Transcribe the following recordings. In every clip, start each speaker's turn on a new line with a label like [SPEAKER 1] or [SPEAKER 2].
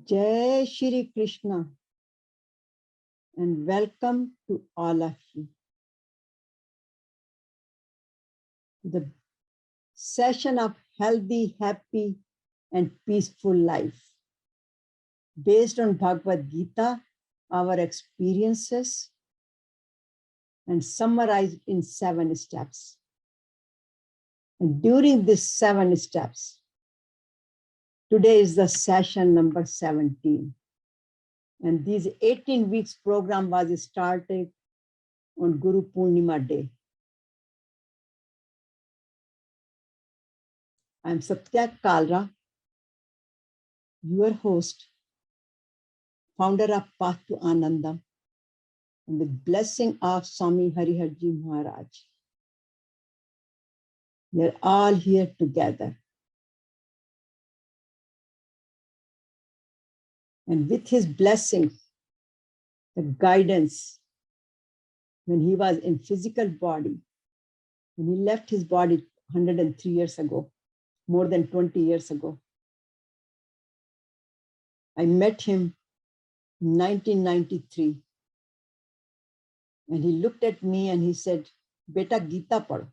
[SPEAKER 1] Jai Shri Krishna and welcome to all of you. The session of healthy, happy and peaceful life based on Bhagavad Gita, our experiences and summarized in 7 steps. And during these 7 steps, today is the session number 17. And this 18 weeks program was started on Guru Purnima Day. I am Satya Kalra, your host, founder of Path to Anandam, and with blessing of Swami Hariharji Maharaj. We are all here together. And with his blessings, the guidance, when he was in physical body, when he left his body 103 years ago, more than 20 years ago. I met him in 1993. And he looked at me and he said, Beta Gita padho.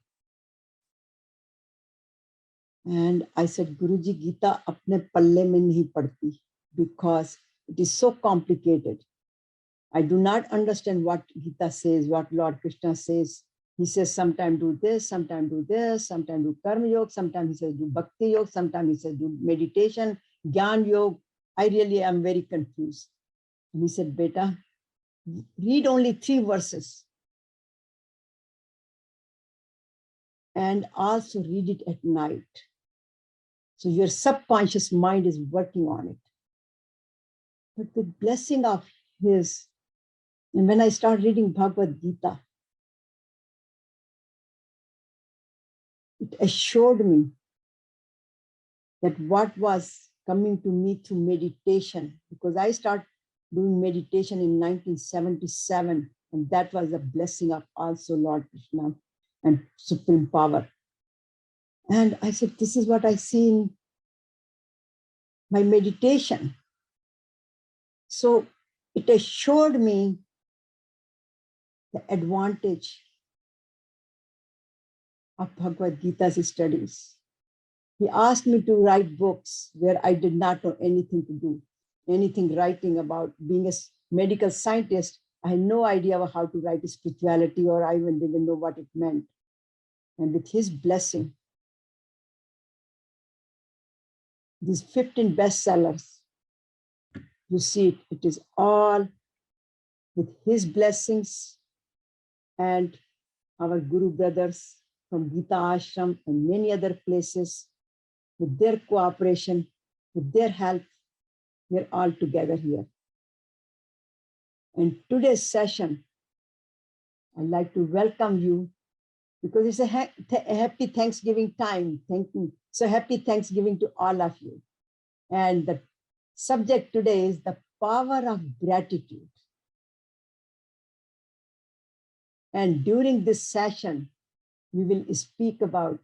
[SPEAKER 1] And I said, Guruji, Gita apne palle mein nahi padti because it is so complicated. I do not understand what Gita says, what Lord Krishna says. He says, sometimes do this, sometimes do this, sometimes do karma yoga, sometimes he says do bhakti yoga, sometimes he says do meditation, jnana yoga. I really am very confused. And he said, Beta, read only 3 verses. And also read it at night. So your subconscious mind is working on it. But with blessing of his, and when I start reading Bhagavad Gita, it assured me that what was coming to me through meditation, because I started doing meditation in 1977, and that was a blessing of also Lord Krishna and Supreme Power. And I said, this is what I see in my meditation. So it assured me the advantage of Bhagavad Gita's studies. He asked me to write books where I did not know anything to do, anything writing about being a medical scientist. I had no idea of how to write spirituality, or I even didn't know what it meant. And with his blessing, these 15 bestsellers, you see it is all with his blessings and our Guru brothers from Gita Ashram and many other places, with their cooperation, with their help, we're all together here. And today's session, I'd like to welcome you because it's a happy Thanksgiving time. Thank you. So happy Thanksgiving to all of you. And the subject today is the power of gratitude. And during this session, we will speak about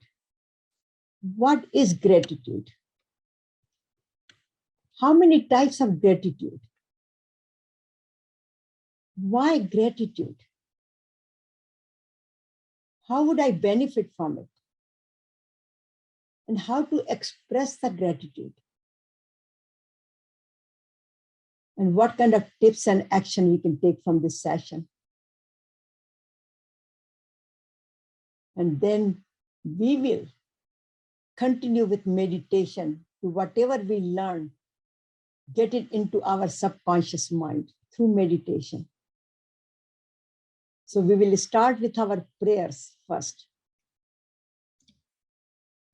[SPEAKER 1] what is gratitude? How many types of gratitude? Why gratitude? How would I benefit from it? And how to express the gratitude? And what kind of tips and action we can take from this session? And then we will continue with meditation to whatever we learn, get it into our subconscious mind through meditation. So we will start with our prayers first.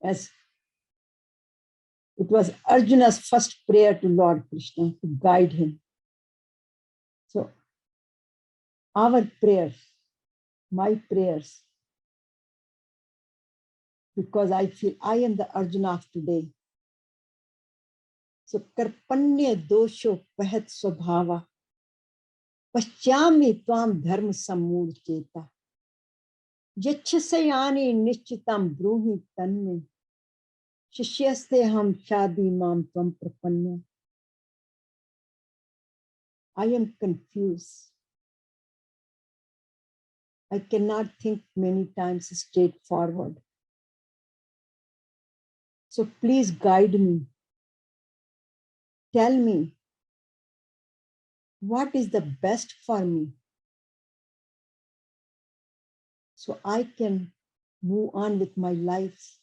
[SPEAKER 1] As it was Arjuna's first prayer to Lord Krishna to guide him. So our prayers, my prayers, because I feel I am the Arjuna of today. So karpanya dosho pahat swabhava paschami tvam dharma sammud cheta yachasayani nishchitam bruhi tanme shishyaste ham shadi mam tvam prapanna I am confused. I cannot think many times straightforward. So please guide me. Tell me what is the best for me, so I can move on with my life.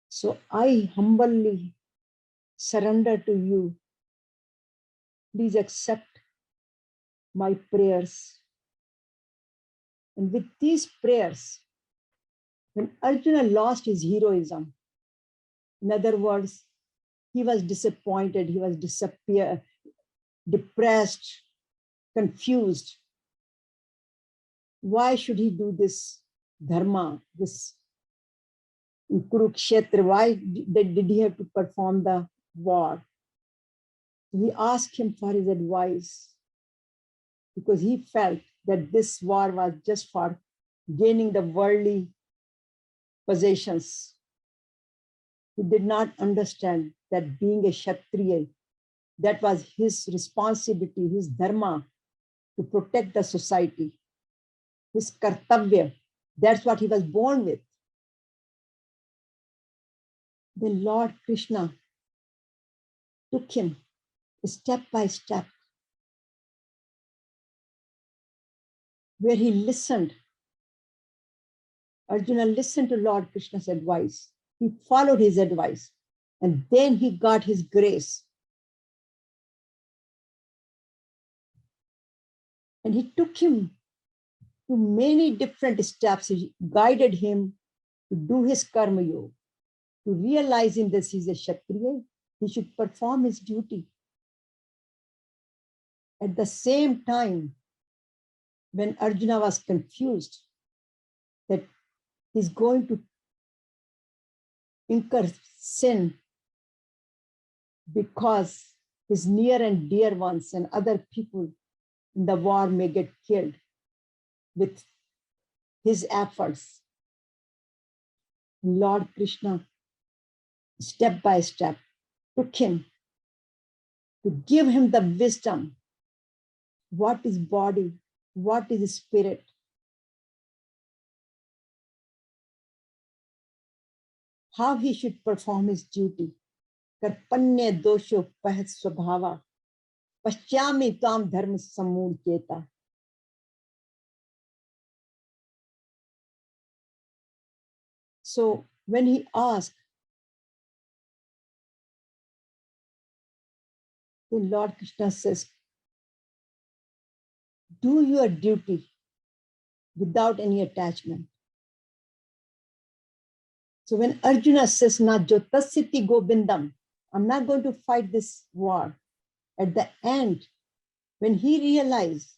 [SPEAKER 1] So I humbly surrender to you. Please accept my prayers. And with these prayers, when Arjuna lost his heroism, in other words, he was disappointed, he was depressed, confused. Why should he do this dharma, this in Kurukshetra? Why did he have to perform the war? We asked him for his advice because he felt that this war was just for gaining the worldly possessions. He did not understand that being a Kshatriya, that was his responsibility, his dharma, to protect the society, his kartavya. That's what he was born with. Then Lord Krishna took him step by step, where he listened. Arjuna listened to Lord Krishna's advice. He followed his advice, and then he got his grace. And he took him to many different steps. He guided him to do his karma yoga, to realizing this he's a Kshatriya, he should perform his duty. At the same time, when Arjuna was confused that he's going to incur sin because his near and dear ones and other people in the war may get killed with his efforts, Lord Krishna, step by step, took him to give him the wisdom. What is body? What is spirit? How he should perform his duty. Karpanya dosho pahat swabhava. Paschami tam dharma samudketa. So when he asked, the Lord Krishna says, do your duty without any attachment. So when Arjuna says, na jotasiti govindam, I'm not going to fight this war. At the end, when he realized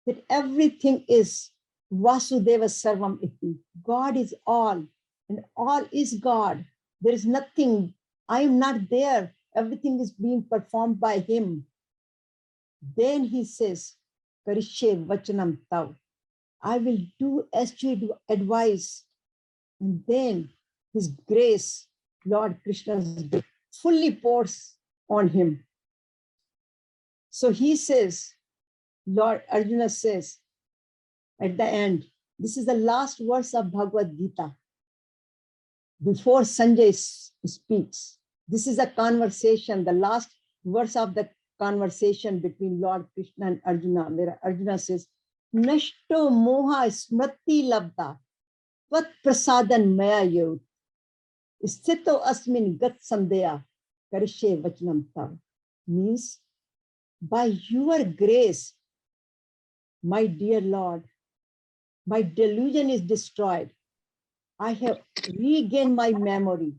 [SPEAKER 1] that everything is Vasudeva Sarvam Iti, God is all, and all is God. There is nothing, I am not there. Everything is being performed by him. Then he says, Karishe Vachanam Tav, I will do as you advise. And then his grace, Lord Krishna's grace, fully pours on him. So he says, Lord Arjuna says at the end, this is the last verse of Bhagavad Gita. Before Sanjay speaks, this is a conversation, the last verse of the conversation between Lord Krishna and Arjuna, where Arjuna says, Nashto moha smriti labda, vat prasadan maya yod, sthito asmin gat sandeya, karishe vachanam tav. Means, by your grace, my dear Lord, my delusion is destroyed. I have regained my memory.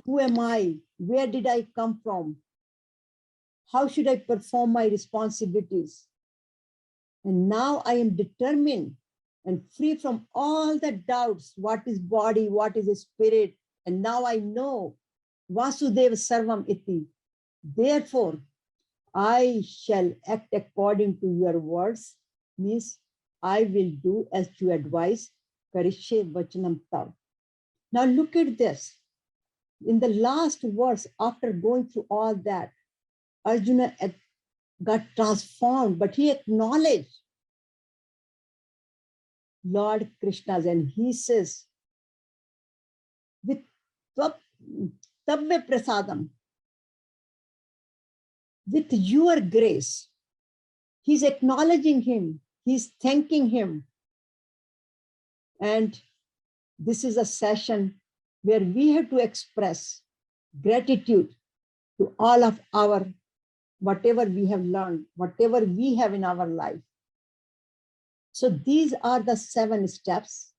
[SPEAKER 1] Who am I? Where did I come from? How should I perform my responsibilities? And now I am determined and free from all the doubts. What is body? What is spirit? And now I know Vasudeva Sarvam Iti. Therefore, I shall act according to your words. Means I will do as you advise. Karishe Vachanam Tav. Now look at this. In the last verse, after going through all that, Arjuna got transformed, but he acknowledged Lord Krishna's, and he says, with Tabbe Prasadam, with your grace, he's acknowledging him, he's thanking him. And this is a session where we have to express gratitude to all of our, whatever we have learned, whatever we have in our life. So these are the 7 steps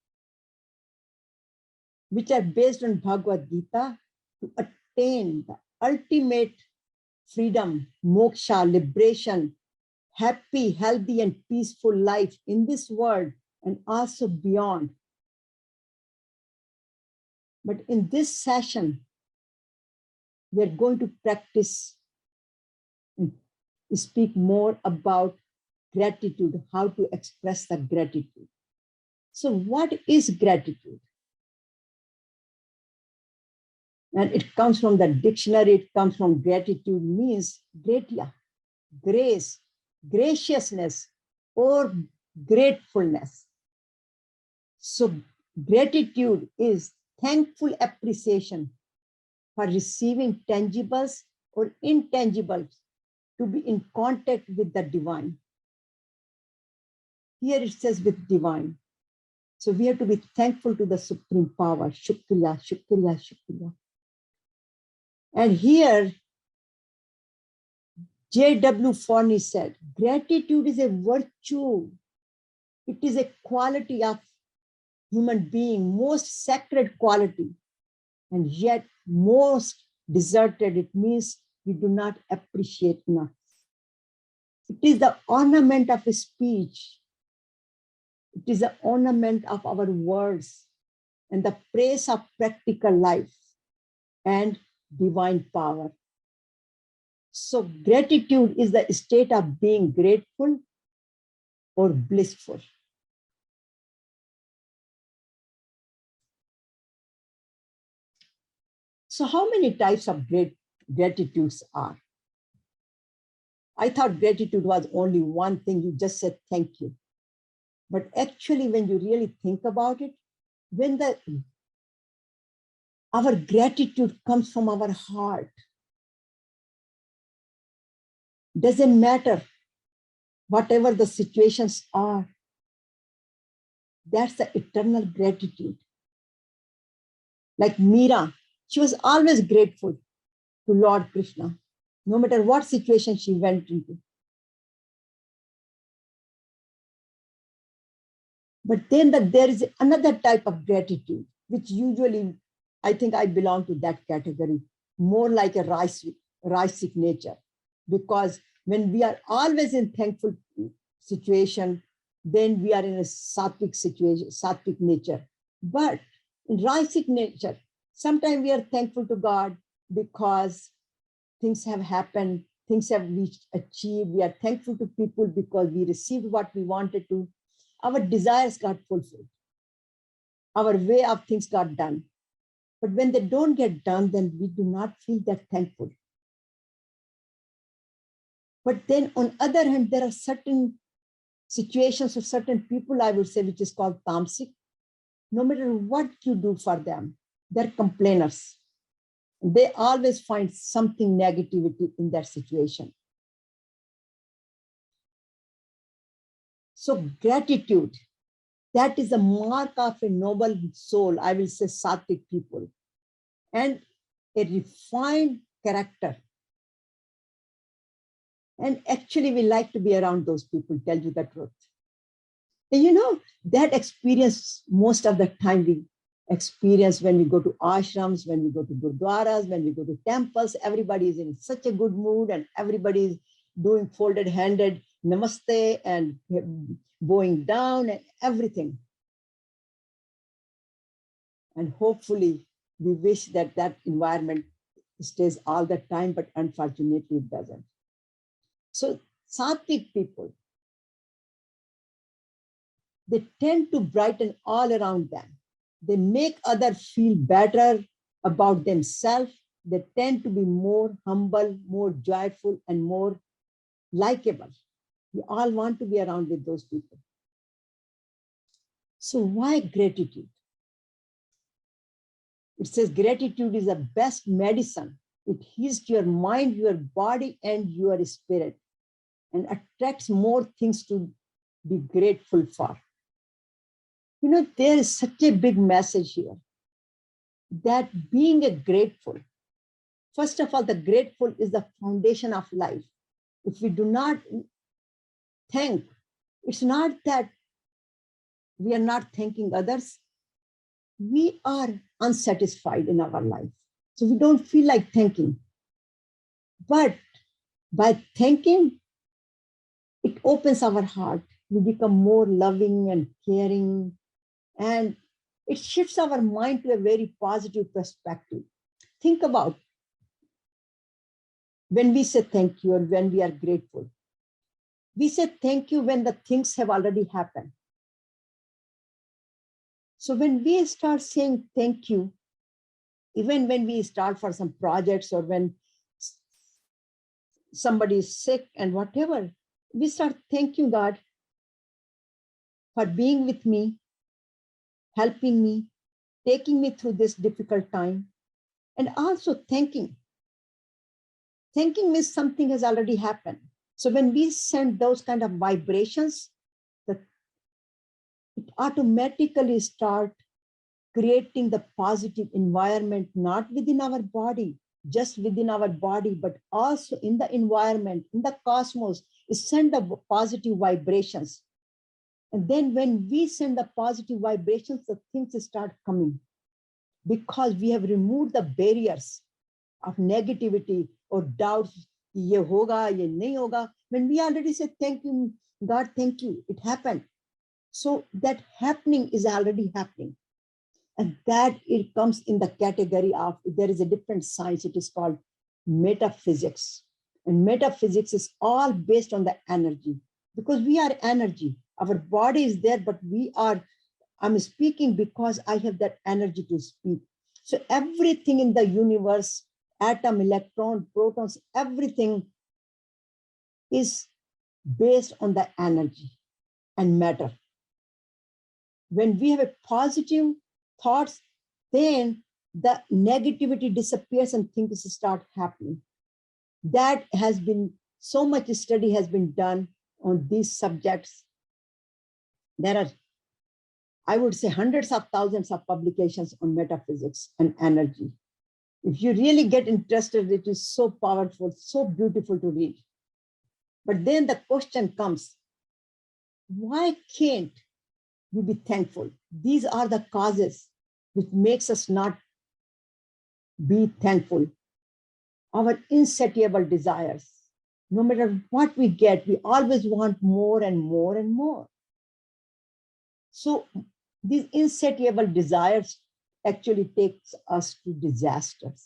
[SPEAKER 1] which are based on Bhagavad Gita to attain the ultimate freedom, moksha, liberation, happy, healthy, and peaceful life in this world and also beyond. But in this session, we are going to practice and speak more about gratitude, how to express the gratitude. So what is gratitude? And it comes from the dictionary, it comes from gratitude means gratia, grace, graciousness, or gratefulness. So gratitude is thankful appreciation for receiving tangibles or intangibles to be in contact with the divine. Here it says with divine. So we have to be thankful to the supreme power. Shukriya, shukriya, shukriya. And here, J.W. Forney said, gratitude is a virtue. It is a quality of human being, most sacred quality, and yet most deserted. It means we do not appreciate enough. It is the ornament of speech. It is the ornament of our words and the praise of practical life and divine power. So gratitude is the state of being grateful or blissful. So how many types of gratitudes are? I thought gratitude was only one thing. You just said thank you. But actually, when you really think about it, when our gratitude comes from our heart, doesn't matter whatever the situations are, that's the eternal gratitude. Like Meera, she was always grateful to Lord Krishna, no matter what situation she went into. But then there is another type of gratitude, which usually, I think I belong to that category, more like a rice nature. Because when we are always in thankful situation, then we are in a sattvic situation, sattvic nature. But in rajasic nature, sometimes we are thankful to God because things have happened, things have reached, achieved. We are thankful to people because we received what we wanted to. Our desires got fulfilled. Our way of things got done. But when they don't get done, then we do not feel that thankful. But then on the other hand, there are certain situations or certain people, I would say, which is called tamasic. No matter what you do for them, they're complainers. They always find something negativity in that situation. So gratitude, that is a mark of a noble soul, I will say sattvic people, and a refined character. And actually we like to be around those people, tell you the truth. And you know, that experience most of the time we experience when we go to ashrams, when we go to gurdwaras, when we go to temples, everybody is in such a good mood and everybody is doing folded-handed namaste and bowing down and everything. And hopefully we wish that that environment stays all the time, but unfortunately it doesn't. So sattvic people, they tend to brighten all around them. They make others feel better about themselves they tend to be more humble, more joyful, and more likable. We all want to be around with those people. So why gratitude? It says gratitude is the best medicine. It heals your mind, your body, and your spirit, and attracts more things to be grateful for. You know, there is such a big message here that being a grateful, first of all, the grateful is the foundation of life. If we do not thank, it's not that we are not thanking others. We are unsatisfied in our life. So we don't feel like thanking. But by thanking, it opens our heart. We become more loving and caring, and it shifts our mind to a very positive perspective. Think about when we say thank you or when we are grateful. We say thank you when the things have already happened. So when we start saying thank you, even when we start for some projects or when somebody is sick and whatever, we start thanking God for being with me, helping me, taking me through this difficult time, and also thanking. Thanking means something has already happened. So when we send those kind of vibrations, it automatically start creating the positive environment, not within our body, just within our body, but also in the environment, in the cosmos. It sends the positive vibrations. And then when we send the positive vibrations, the things start coming, because we have removed the barriers of negativity or doubts. Ye hoga, ye nahi hoga. When we already said, thank you, God, thank you, it happened. So that happening is already happening. And that it comes in the category of, there is a different science, it is called metaphysics. And metaphysics is all based on the energy, because we are energy. Our body is there, but I'm speaking because I have that energy to speak. So everything in the universe, atom, electron, protons, everything is based on the energy and matter. When we have a positive thoughts, then the negativity disappears and things start happening. That has been, so much study has been done on these subjects. There are, I would say, hundreds of thousands of publications on metaphysics and energy. If you really get interested, it is so powerful, so beautiful to read. But then the question comes, why can't we be thankful? These are the causes which makes us not be thankful. Our insatiable desires. No matter what we get, we always want more and more and more. So these insatiable desires actually takes us to disasters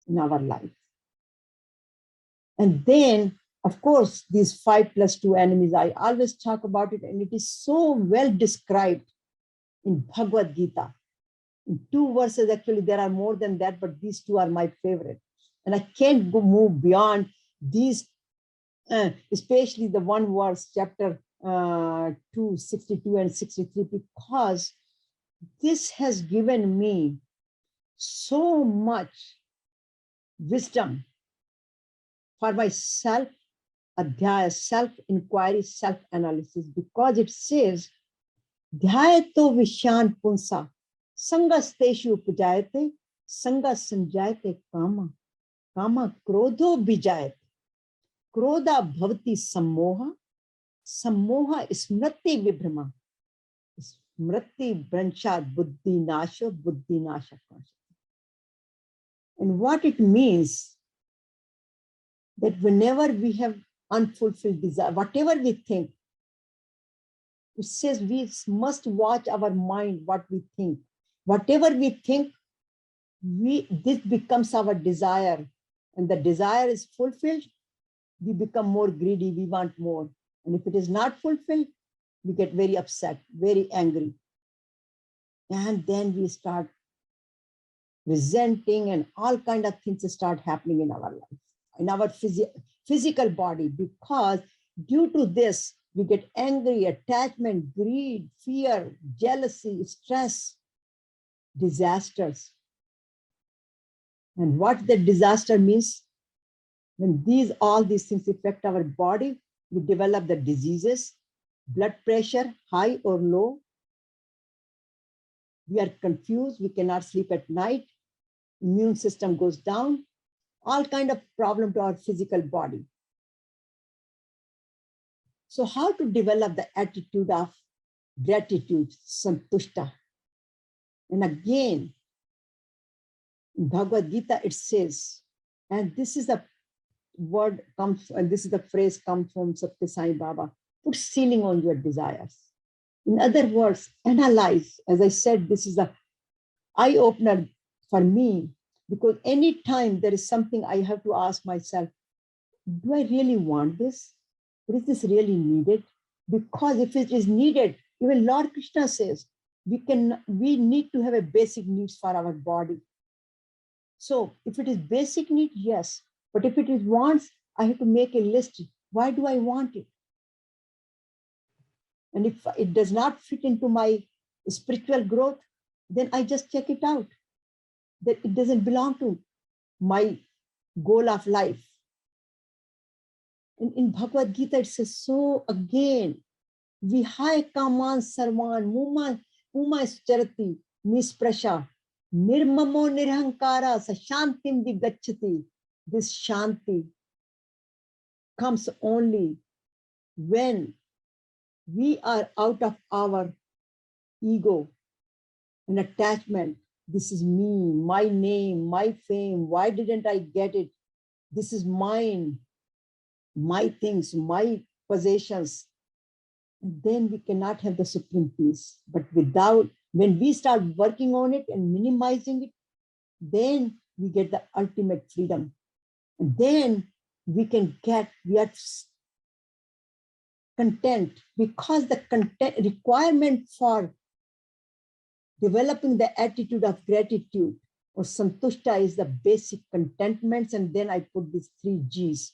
[SPEAKER 1] in our life. And then, of course, these 5 + 2 enemies, I always talk about it, and it is so well described in Bhagavad Gita. In 2 verses, actually, there are more than that, but these 2 are my favorite. And I can't move beyond these, especially the 1 verse, chapter 2, 62 and 63, because this has given me so much wisdom for my self-adhyaya, self-inquiry, self-analysis, because it says, dhyato vishan punsa, sangasteshu upajayate, sanga sanjayate kama, kama krodho bijayate, krodha bhavati sammoha, sammoha smriti vibhrama, smriti branchad buddhi nasha, buddhi nasha. And what it means, that whenever we have unfulfilled desire, whatever we think, it says we must watch our mind, what we think. Whatever we think, this becomes our desire. And the desire is fulfilled, we become more greedy, we want more. And if it is not fulfilled, we get very upset, very angry. And then we start resenting, and all kind of things start happening in our life, in our physical body, because due to this, we get angry, attachment, greed, fear, jealousy, stress, disasters. And what the disaster means, when all these things affect our body, we develop the diseases, blood pressure, high or low. We are confused, we cannot sleep at night, immune system goes down, all kind of problem to our physical body. So how to develop the attitude of gratitude, santushta? And again, in Bhagavad Gita, it says, and this is the word comes, and this is the phrase comes from Satya Sai Baba, put ceiling on your desires. In other words, analyze. As I said, this is the eye-opener for me, because anytime there is something I have to ask myself, do I really want this? Or is this really needed? Because if it is needed, even Lord Krishna says, we need to have a basic needs for our body. So if it is basic need, yes. But if it is wants, I have to make a list. Why do I want it? And if it does not fit into my spiritual growth, then I just check it out, that it doesn't belong to my goal of life. And in Bhagavad Gita, it says, so again, vihaya kaman sarvan muma charati nisprasha nirmamo nirhankara sashantim digachati. This shanti comes only when we are out of our ego and attachment. This is me, my name, my fame. Why didn't I get it? This is mine, my things, my possessions. And then we cannot have the supreme peace. But when we start working on it and minimizing it, then we get the ultimate freedom. And then we are content, because the requirement for developing the attitude of gratitude or santushta is the basic contentments. And then I put these 3 G's.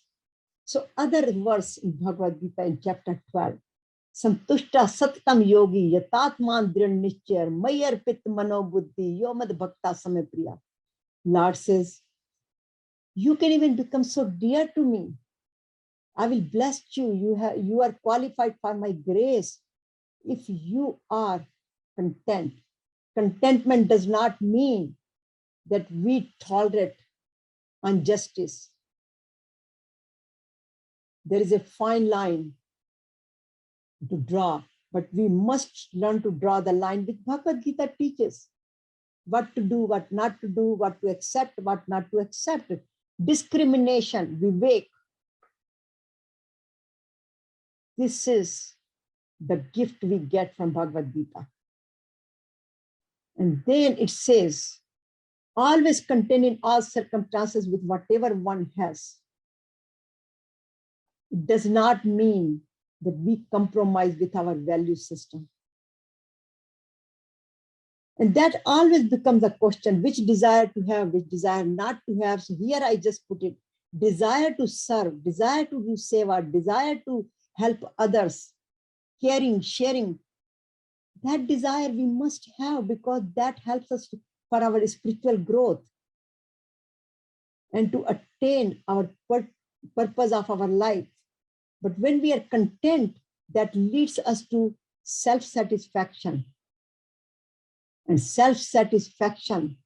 [SPEAKER 1] So other verse in Bhagavad Gita in chapter 12, santushta sattam yogi yatatman drin nischar mayar pit mano buddhi yomad bhakta samay priya. Lord says, you can even become so dear to me. I will bless you. You are qualified for my grace if you are content. Contentment does not mean that we tolerate injustice. There is a fine line to draw, but we must learn to draw the line which Bhagavad Gita teaches. What to do, what not to do, what to accept, what not to accept. Discrimination, vivek. This is the gift we get from Bhagavad Gita. And then it says, always content in all circumstances with whatever one has. It does not mean that we compromise with our value system. And that always becomes a question, which desire to have, which desire not to have. So here I just put it, desire to serve, desire to do seva, desire to help others, caring, sharing. That desire we must have, because that helps us for our spiritual growth and to attain our purpose of our life. But when we are content, that leads us to self-satisfaction. And self-satisfaction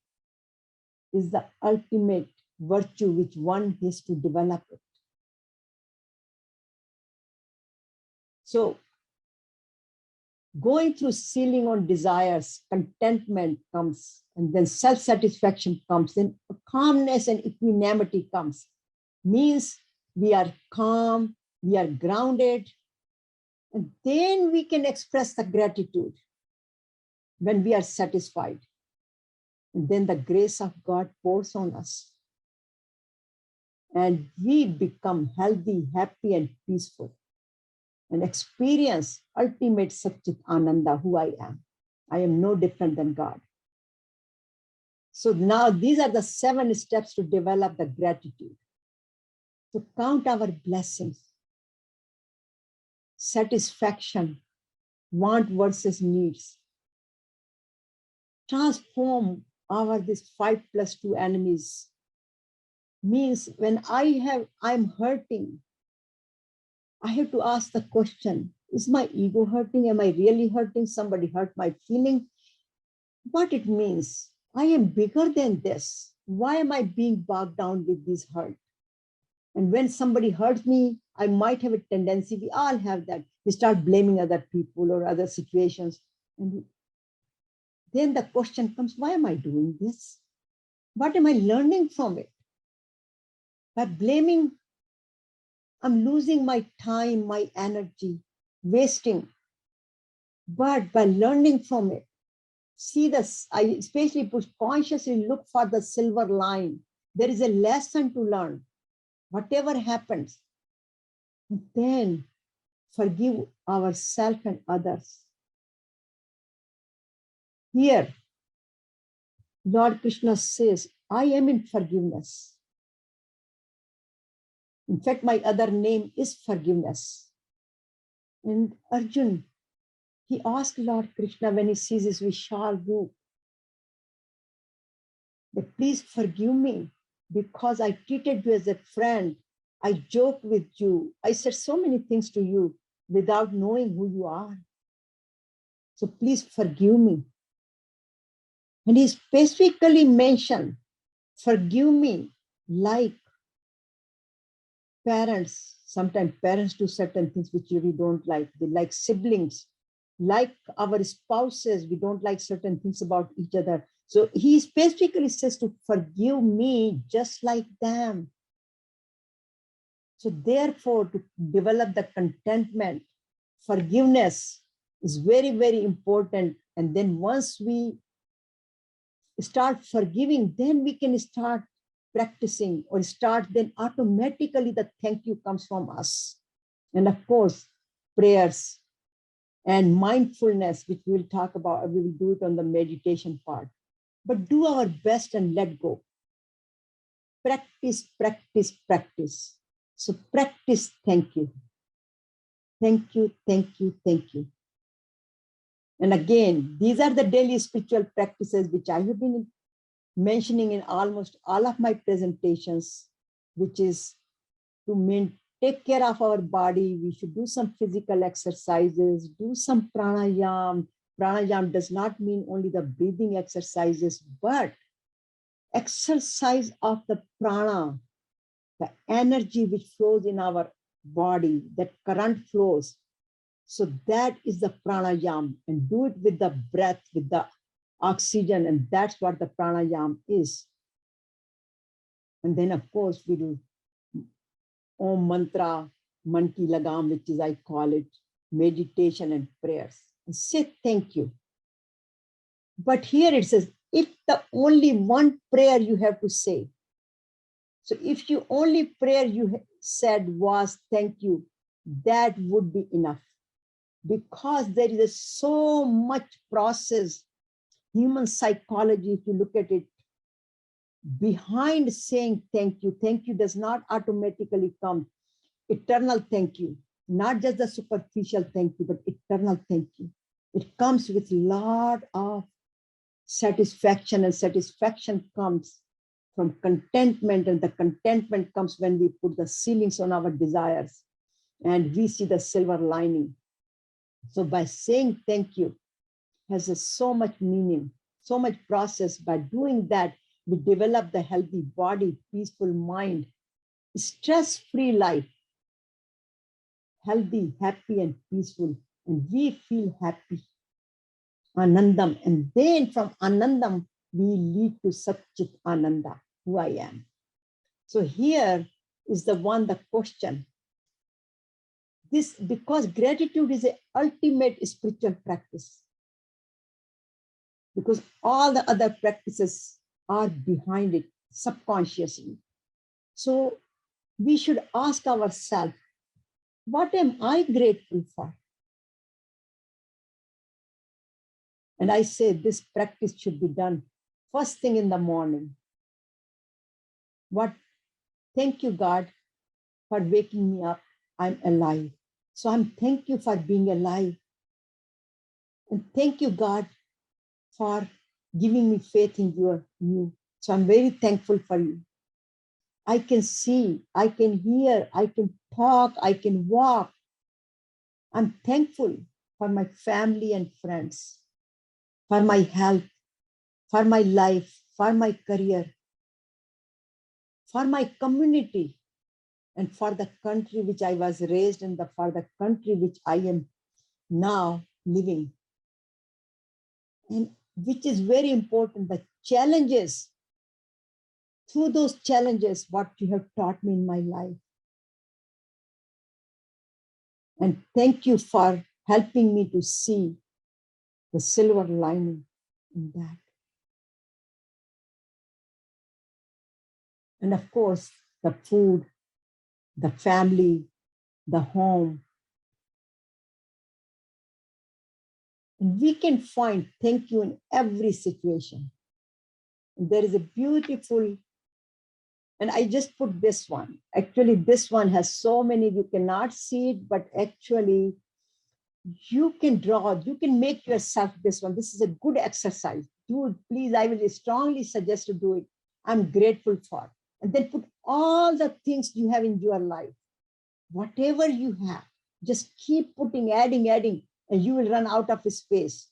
[SPEAKER 1] is the ultimate virtue which one has to develop it. So going through ceiling on desires, contentment comes, and then self-satisfaction comes, then calmness and equanimity comes. Means we are calm, we are grounded, and then we can express the gratitude when we are satisfied. And then the grace of God pours on us. And we become healthy, happy, and peaceful, and experience ultimate Satchit Ananda, who I am. I am no different than God. So now these are the 7 steps to develop the gratitude. To count our blessings, satisfaction, want versus needs. Transform our this 5+2 enemies. Means when I'm hurting, I have to ask the question, is my ego hurting? Am I really hurting? Somebody hurt my feeling? What it means, I am bigger than this. Why am I being bogged down with this hurt? And when somebody hurts me, I might have a tendency, we all have that. We start blaming other people or other situations. And then the question comes, why am I doing this? What am I learning from it? By blaming, I'm losing my time, my energy, wasting. But by learning from it, see this, I especially push consciously look for the silver line. There is a lesson to learn, whatever happens. And then forgive ourselves and others. Here, Lord Krishna says, I am in forgiveness. In fact, my other name is forgiveness. And Arjuna, he asked Lord Krishna when he sees his Vishal Roop, that please forgive me because I treated you as a friend. I joked with you. I said so many things to you without knowing who you are. So please forgive me. And he specifically mentioned, forgive me like parents. Sometimes parents do certain things which we don't like. They like siblings, like our spouses. We don't like certain things about each other. So he specifically says to forgive me just like them. So therefore, to develop the contentment, forgiveness is very, very important. And then once we start forgiving, then we can start practicing or start, then automatically the thank you comes from us. And of course, prayers and mindfulness, which we will talk about, we will do it on the meditation part. But do our best and let go. Practice, practice, practice. So practice, thank you. Thank you, thank you, thank you. And again, these are the daily spiritual practices which I have been mentioning in almost all of my presentations, which is to take care of our body. We should do some physical exercises, do some pranayam. Pranayam does not mean only the breathing exercises, but exercise of the prana, the energy which flows in our body, that current flows. So that is the pranayam, and do it with the breath, with the oxygen, and that's what the pranayam is. And then of course we do Om mantra, man ki lagam, which is I call it meditation and prayers. And say thank you. But here it says, if the only one prayer you have to say. So if you only prayer you said was thank you, that would be enough. Because there is so much process, human psychology, if you look at it, behind saying thank you does not automatically come. Eternal thank you, not just the superficial thank you, but eternal thank you. It comes with a lot of satisfaction, and satisfaction comes from contentment, and the contentment comes when we put the ceilings on our desires and we see the silver lining. So by saying thank you has so much meaning, so much process. By doing that, we develop the healthy body, peaceful mind, stress-free life, healthy, happy, and peaceful. And we feel happy, Anandam. And then from Anandam, we lead to Satchit Ananda, who I am. So here is the question. This, because gratitude is an ultimate spiritual practice. Because all the other practices are behind it subconsciously. So we should ask ourselves, what am I grateful for? And I say this practice should be done first thing in the morning. Thank you, God, for waking me up. I'm alive. So thank you for being alive. And thank you, God, for giving me faith in you. So I'm very thankful for you. I can see, I can hear, I can talk, I can walk. I'm thankful for my family and friends, for my health, for my life, for my career, for my community, and for the country which I was raised in, for the country which I am now living. And which is very important, the challenges, through those challenges, what you have taught me in my life. And thank you for helping me to see the silver lining in that. And of course, the food, the family, the home. And we can find thank you in every situation. And there is a beautiful, and I just put this one. Actually, this one has so many, you cannot see it, but actually you can draw, you can make yourself this one. This is a good exercise. Do it, please. I will strongly suggest to do it. I'm grateful for. And then put all the things you have in your life, whatever you have, just keep putting, adding, and you will run out of space,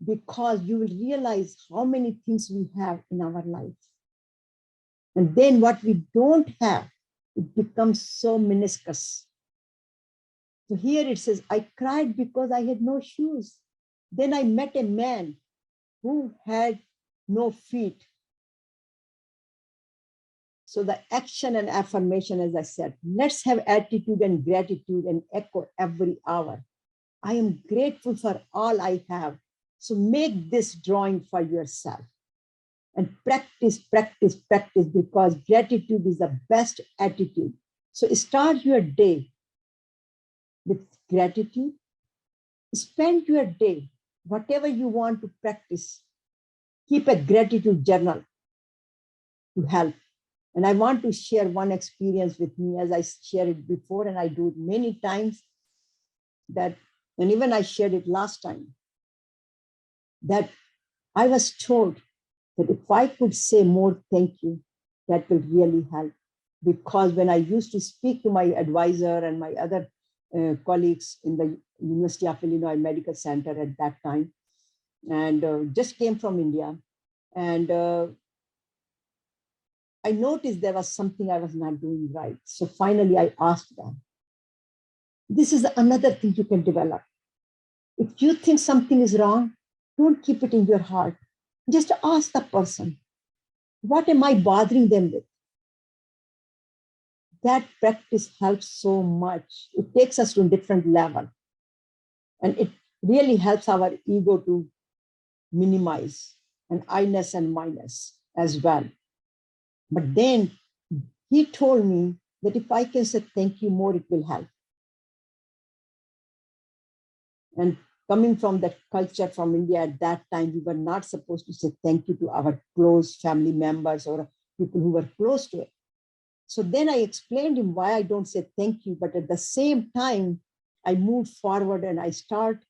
[SPEAKER 1] because you will realize how many things we have in our life. And then what we don't have, it becomes so minuscule. So here it says, I cried because I had no shoes. Then I met a man who had no feet. So the action and affirmation, as I said, let's have attitude and gratitude and echo every hour. I am grateful for all I have. So make this drawing for yourself and practice, because gratitude is the best attitude. So start your day with gratitude. Spend your day, whatever you want to practice. Keep a gratitude journal to help. And I want to share one experience with me, as I shared it before, and I do it many times, and even I shared it last time, that I was told that if I could say more thank you, that will really help. Because when I used to speak to my advisor and my other colleagues in the University of Illinois Medical Center at that time, and just came from India, and I noticed there was something I was not doing right. So finally I asked them, this is another thing you can develop. If you think something is wrong, don't keep it in your heart. Just ask the person, what am I bothering them with? That practice helps so much. It takes us to a different level. And it really helps our ego to minimize, and I-ness and minus as well. But then he told me that if I can say thank you more, it will help. And coming from that culture from India at that time, we were not supposed to say thank you to our close family members or people who were close to it. So then I explained him why I don't say thank you, but at the same time, I moved forward and I start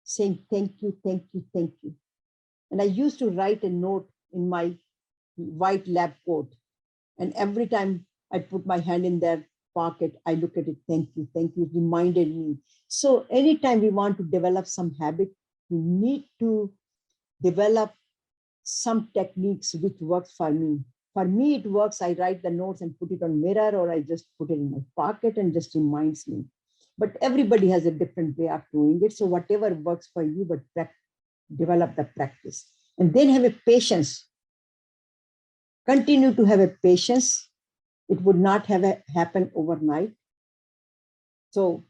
[SPEAKER 1] saying thank you. And I used to write a note in my white lab coat. And every time I put my hand in their pocket, I look at it, thank you, it reminded me. So anytime we want to develop some habit, we need to develop some techniques which works for me. For me, it works, I write the notes and put it on mirror, or I just put it in my pocket and just reminds me. But everybody has a different way of doing it. So whatever works for you, but develop the practice. And then have a patience. Continue to have a patience. It would not have happened overnight. So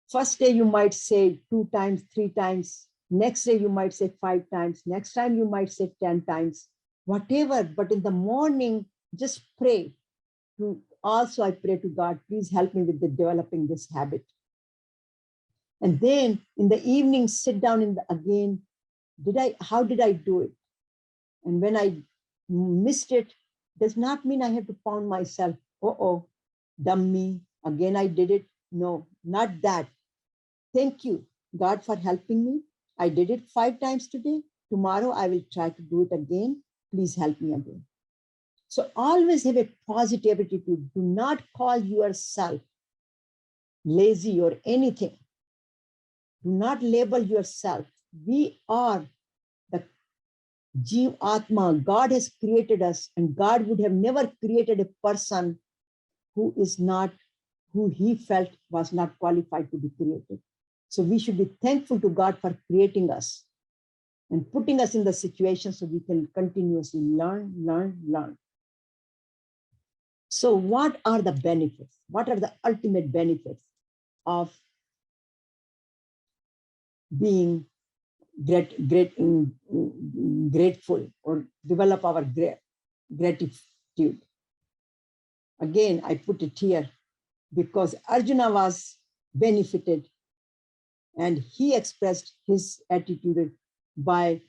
[SPEAKER 1] first day you might say 2 times, 3 times. Next day you might say 5 times. Next time you might say 10 times. Whatever, but in the morning, just pray. Also, I pray to God, please help me with developing this habit. And then in the evening, sit down again How did I do it? And when I missed it, does not mean I have to pound myself. Oh, dumb me. Again, I did it. No, not that. Thank you, God, for helping me. I did it 5 times today. Tomorrow, I will try to do it again. Please help me again. So always have a positive attitude. Do not call yourself lazy or anything. Do not label yourself. We are the Jeev Atma. God has created us, and God would have never created a person who he felt was not qualified to be created. So we should be thankful to God for creating us and putting us in the situation so we can continuously learn. So what are the benefits? What are the ultimate benefits of being grateful or develop our gratitude? Again, I put it here because Arjuna was benefited and he expressed his attitude by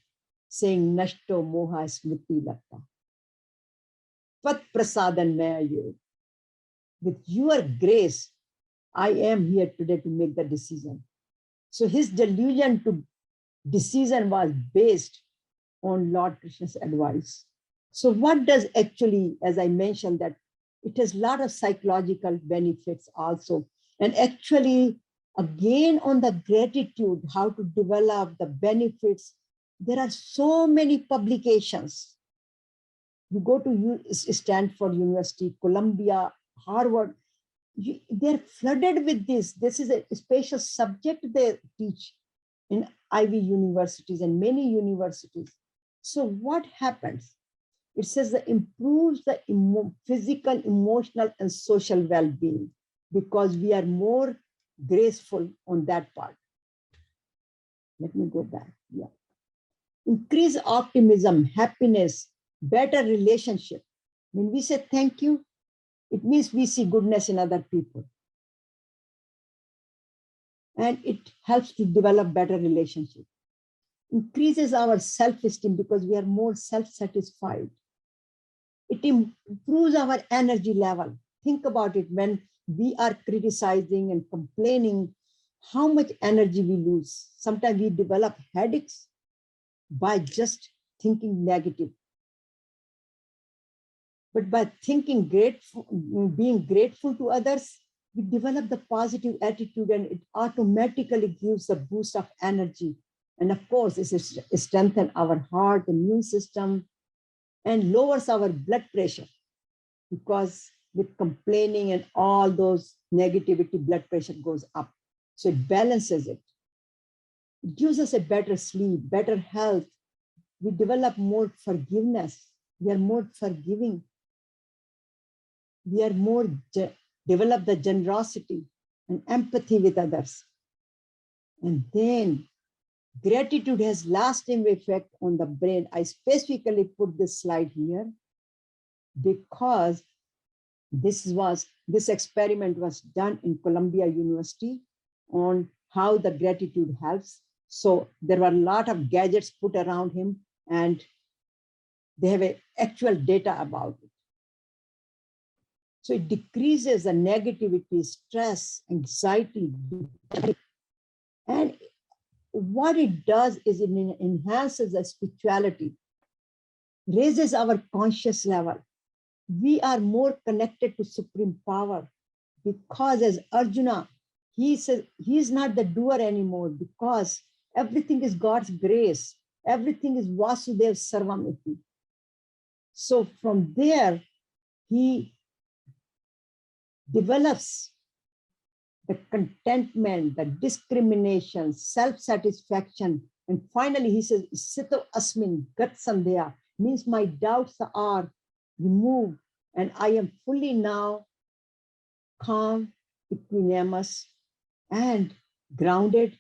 [SPEAKER 1] saying, Nashto moha smriti latta. Tat prasadan maya yog. With your grace, I am here today to make the decision. So his delusion to decision was based on Lord Krishna's advice. So what does actually, as I mentioned, that it has a lot of psychological benefits also. And actually, again, on the gratitude, how to develop the benefits, there are so many publications. You go to Stanford University, Columbia, Harvard, they're flooded with this. This is a special subject they teach in Ivy universities and many universities. So what happens? It says that improves the physical, emotional, and social well-being because we are more graceful on that part. Let me go back. Yeah. Increase optimism, happiness, better relationship. When we say thank you, it means we see goodness in other people. And it helps to develop better relationship. Increases our self-esteem because we are more self-satisfied. It improves our energy level. Think about it, when we are criticizing and complaining, how much energy we lose. Sometimes we develop headaches by just thinking negative. But by thinking grateful, being grateful to others, we develop the positive attitude and it automatically gives a boost of energy. And of course, it strengthens our heart, immune system, and lowers our blood pressure because with complaining and all those negativity, blood pressure goes up. So it balances it. It gives us a better sleep, better health. We develop more forgiveness. We are more forgiving. We are more develop the generosity and empathy with others. And then gratitude has lasting effect on the brain. I specifically put this slide here because this experiment was done in Columbia University on how the gratitude helps. So there were a lot of gadgets put around him and they have actual data about it. So it decreases the negativity, stress, anxiety. And what it does is it enhances the spirituality, raises our conscious level. We are more connected to supreme power because as Arjuna, he says he's not the doer anymore because everything is God's grace. Everything is Vasudev Sarvamiti. So from there, he develops the contentment, the discrimination, self-satisfaction. And finally, he says, Sito Asmin Gat Sandhya, means my doubts are removed and I am fully now calm, equanimous, and grounded.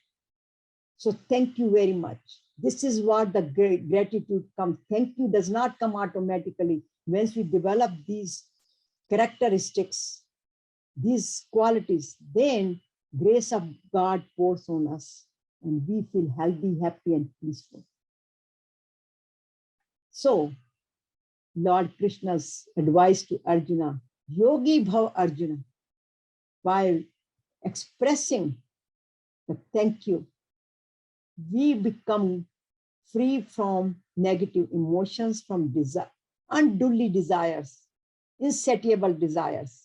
[SPEAKER 1] So thank you very much. This is what the gratitude comes. Thank you does not come automatically. Once we develop these characteristics, these qualities, then grace of God pours on us and we feel healthy, happy, and peaceful. So, Lord Krishna's advice to Arjuna, Yogi Bhav Arjuna, while expressing the thank you, we become free from negative emotions, from unduly desires, insatiable desires,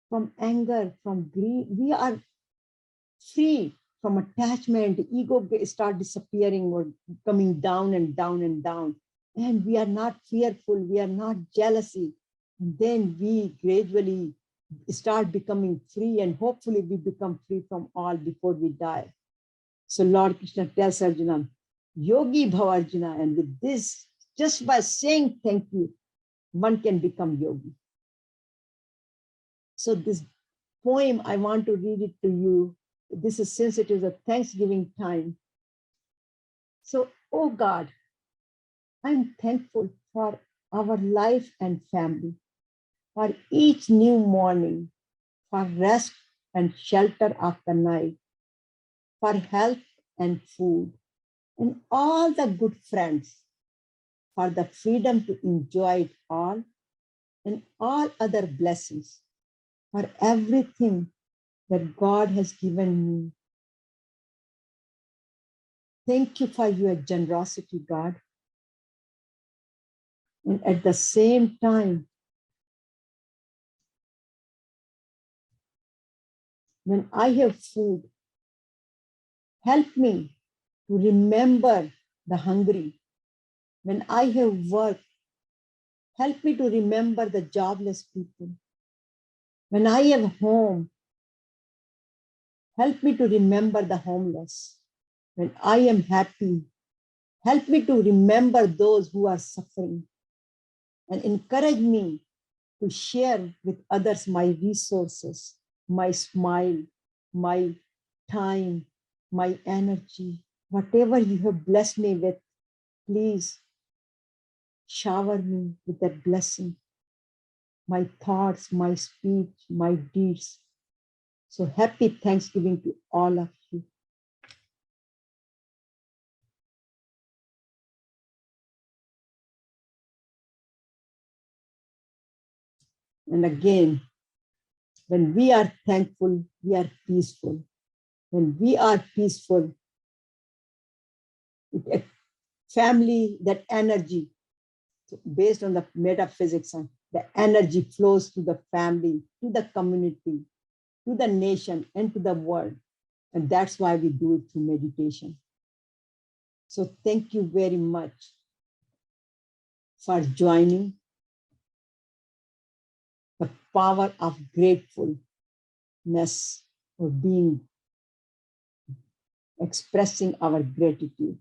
[SPEAKER 1] from anger, from greed. We are free from attachment. Ego start disappearing or coming down and down and down. And we are not fearful, we are not jealousy. And then we gradually start becoming free, and hopefully we become free from all before we die. So Lord Krishna tells Arjuna, Yogi Bhav Arjuna, and with this, just by saying thank you, one can become yogi. So this poem, I want to read it to you. This is since it is a Thanksgiving time. So, oh God, I'm thankful for our life and family, for each new morning, for rest and shelter after night, for health and food, and all the good friends, for the freedom to enjoy it all, and all other blessings, for everything that God has given me. Thank you for your generosity, God. And at the same time, when I have food, help me to remember the hungry. When I have work, help me to remember the jobless people. When I have home, help me to remember the homeless. When I am happy, help me to remember those who are suffering, and encourage me to share with others my resources, my smile, my time, my energy, whatever you have blessed me with. Please shower me with that blessing, my thoughts, my speech, my deeds. So happy Thanksgiving to all of you. And again, when we are thankful, we are peaceful. When we are peaceful, family, that energy, based on the metaphysics, and the energy flows to the family, to the community, to the nation, and to the world. And that's why we do it through meditation. So thank you very much for joining the power of gratefulness, or being, expressing our gratitude.